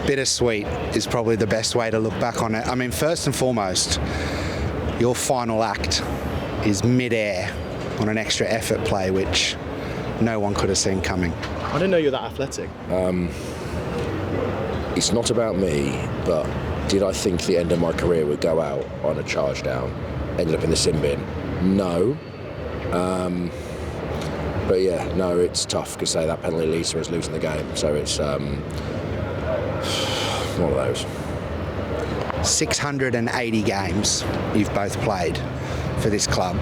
bittersweet is probably the best way to look back on it. I mean, first and foremost, your final act is mid-air on an extra effort play, which no one could have seen coming. I didn't know you were that athletic. It's not about me, but did I think the end of my career would go out on a charge down? Ended up in the sin bin? No. But yeah, no, it's tough because say that penalty leads to us losing the game. So it's one of those. 680 games you've both played for this club.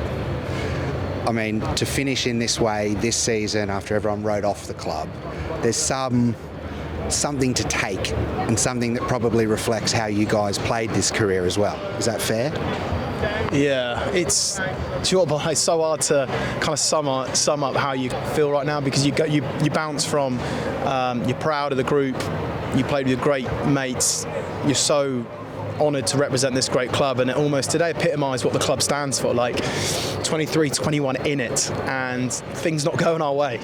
I mean, to finish in this way this season after everyone wrote off the club, there's something to take and something that probably reflects how you guys played this career as well. Is that fair? Yeah, it's so hard to kind of sum up how you feel right now, because you bounce from you're proud of the group, you played with your great mates, you're so honoured to represent this great club, and it almost today epitomised what the club stands for, like 23-21 in it, and things not going our way,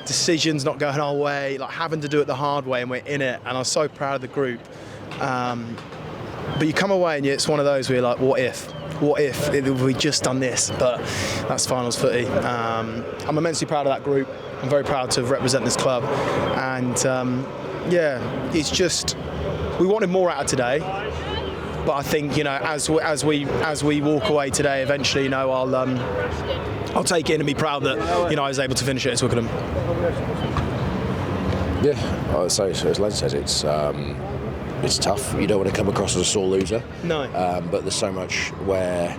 decisions not going our way, like having to do it the hard way, and we're in it, and I'm so proud of the group. But you come away and it's one of those where you're like, what if we just done this? But that's finals footy. I'm immensely proud of that group. I'm very proud to represent this club, and yeah, it's just we wanted more out of today. But I think, you know, as we walk away today, eventually, you know, I'll take it and be proud that, you know, I was able to finish it at Twickenham. Yeah, so as Len says, it's tough. You don't want to come across as a sore loser. No. But there's so much where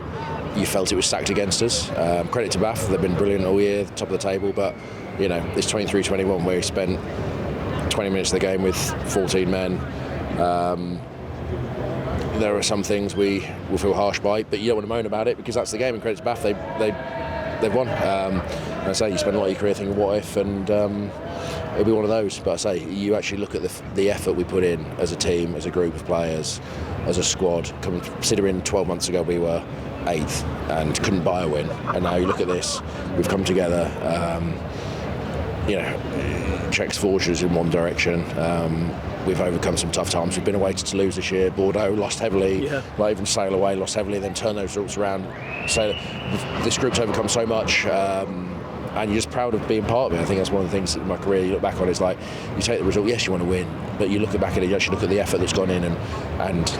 you felt it was stacked against us. Credit to Bath, they've been brilliant all year, top of the table. But, you know, it's 23-21 where he spent 20 minutes of the game with 14 men. There are some things we will feel harsh by, but you don't want to moan about it because that's the game. And credit to Bath, they've won. And I say you spend a lot of your career thinking, what if? And it'll be one of those. But I say you actually look at the effort we put in as a team, as a group of players, as a squad. Considering 12 months ago we were 8th and couldn't buy a win, and now you look at this, we've come together. You know, checks forges in one direction. We've overcome some tough times. We've been away to Toulouse this year. Bordeaux lost heavily. Yeah. Like even Sale away lost heavily. Then turn those results around. So this group's overcome so much, and you're just proud of being part of it. I think that's one of the things in my career you look back on. Is like you take the result. Yes, you want to win, but you look back at it. You actually look at the effort that's gone in and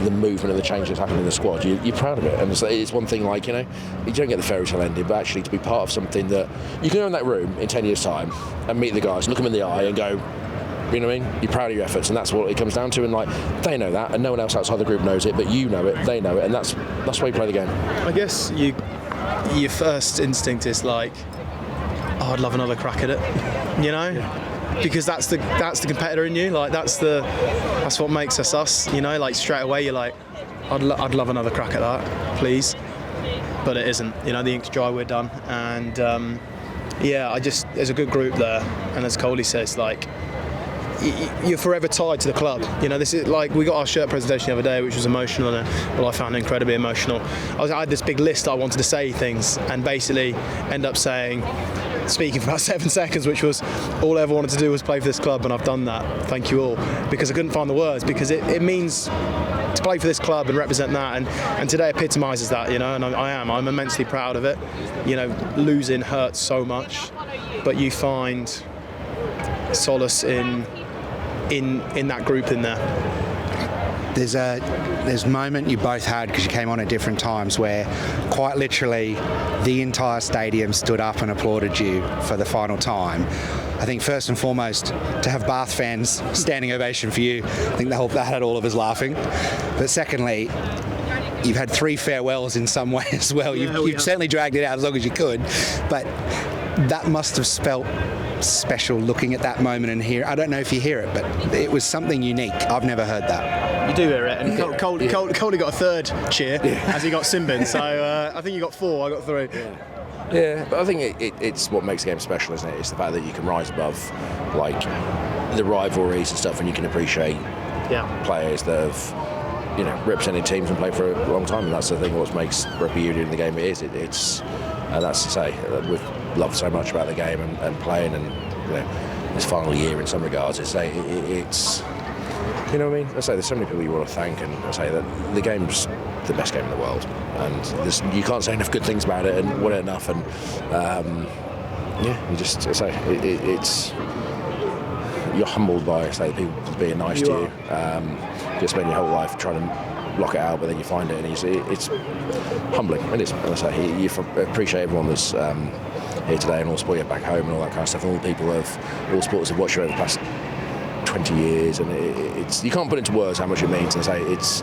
the movement and the change that's happened in the squad. You're proud of it, and it's one thing, like, you know, you don't get the fairy tale ending, but actually to be part of something that you can go in that room in 10 years' time and meet the guys, look them in the eye, and go, you know what I mean? You're proud of your efforts, and that's what it comes down to. And like they know that, and no one else outside the group knows it, but you know it, they know it, and that's why you play the game. I guess your first instinct is like, oh, I'd love another crack at it, you know. Yeah. Because that's the competitor in you. Like that's what makes us, you know. Like straight away you're like, I'd love another crack at that, please. But it isn't. You know, the ink's dry, we're done. And yeah, there's a good group there. And as Coley says, like you're forever tied to the club. You know, this is like we got our shirt presentation the other day, which was emotional, and well, I found it incredibly emotional. I had this big list I wanted to say things, and basically end up speaking for about 7 seconds, which was all I ever wanted to do was play for this club, and I've done that. Thank you all, because I couldn't find the words, because it means to play for this club and represent that, and today epitomises that, you know, and I'm immensely proud of it. You know, losing hurts so much, but you find solace in that group in there. There's a moment you both had, because you came on at different times, where quite literally the entire stadium stood up and applauded you for the final time. I think first and foremost, to have Bath fans standing ovation for you, I think that had all of us laughing. But secondly, you've had 3 farewells in some way as well. You've certainly dragged it out as long as you could, but that must have felt special looking at that moment and hear. I don't know if you hear it, but it was something unique. I've never heard that. You do hear it, and Coley got a 3rd cheer as he got Simbin, so I think you got 4, I got 3. Yeah, but I think it's what makes the game special, isn't it? It's the fact that you can rise above like the rivalries and stuff, and you can appreciate players that have, you know, represented teams and played for a long time, and that's the thing what makes rugby union the game it is. It's and that's to say we've loved so much about the game and playing, and you know, his final year in some regards. It's you know what I mean? I say there's so many people you want to thank, and I say that the game's the best game in the world, and you can't say enough good things about it, and won it enough, and you just say it's you're humbled by people being nice to you. You spend your whole life trying to block it out, but then you find it, and it's humbling. And I say you appreciate everyone that's here today, and all support you back home, and all that kind of stuff, and all the people all supporters have watched you over the past 20 years, and it's you can't put into words how much it means. And say it's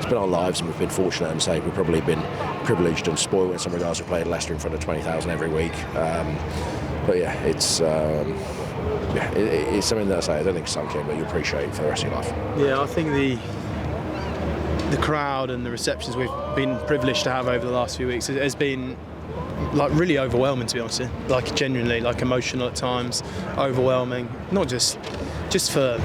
been our lives, and we've been fortunate, and say we've probably been privileged and spoiled in some regards. We played Leicester in front of 20,000 every week, but yeah, it's something that I don't think it's sunk in, but you appreciate for the rest of your life. Yeah, I think the crowd and the receptions we've been privileged to have over the last few weeks has been really overwhelming, to be honest. Genuinely emotional at times, overwhelming. Not just for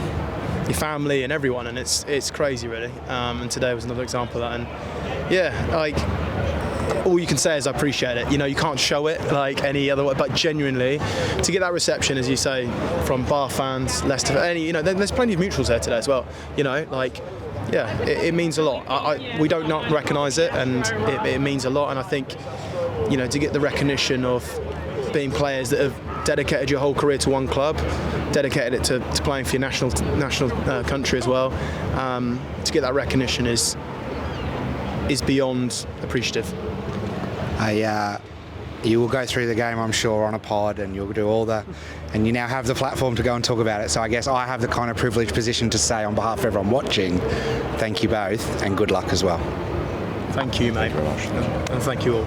your family and everyone, and it's crazy really. And today was another example of that. And yeah, all you can say is I appreciate it. You can't show it like any other way, but genuinely, to get that reception, as you say, from Bath fans, Leicester, there's plenty of neutrals there today as well. Yeah, it means a lot. We don't not recognise it, and it means a lot. And I think, to get the recognition of being players that have dedicated your whole career to one club, dedicated it to playing for your national country as well, to get that recognition is beyond appreciative. You will go through the game, I'm sure, on a pod, and you'll do and you now have the platform to go and talk about it. So I guess I have the kind of privileged position to say on behalf of everyone watching, thank you both, and good luck as well. Thank you, mate. Thank you very much. And thank you all.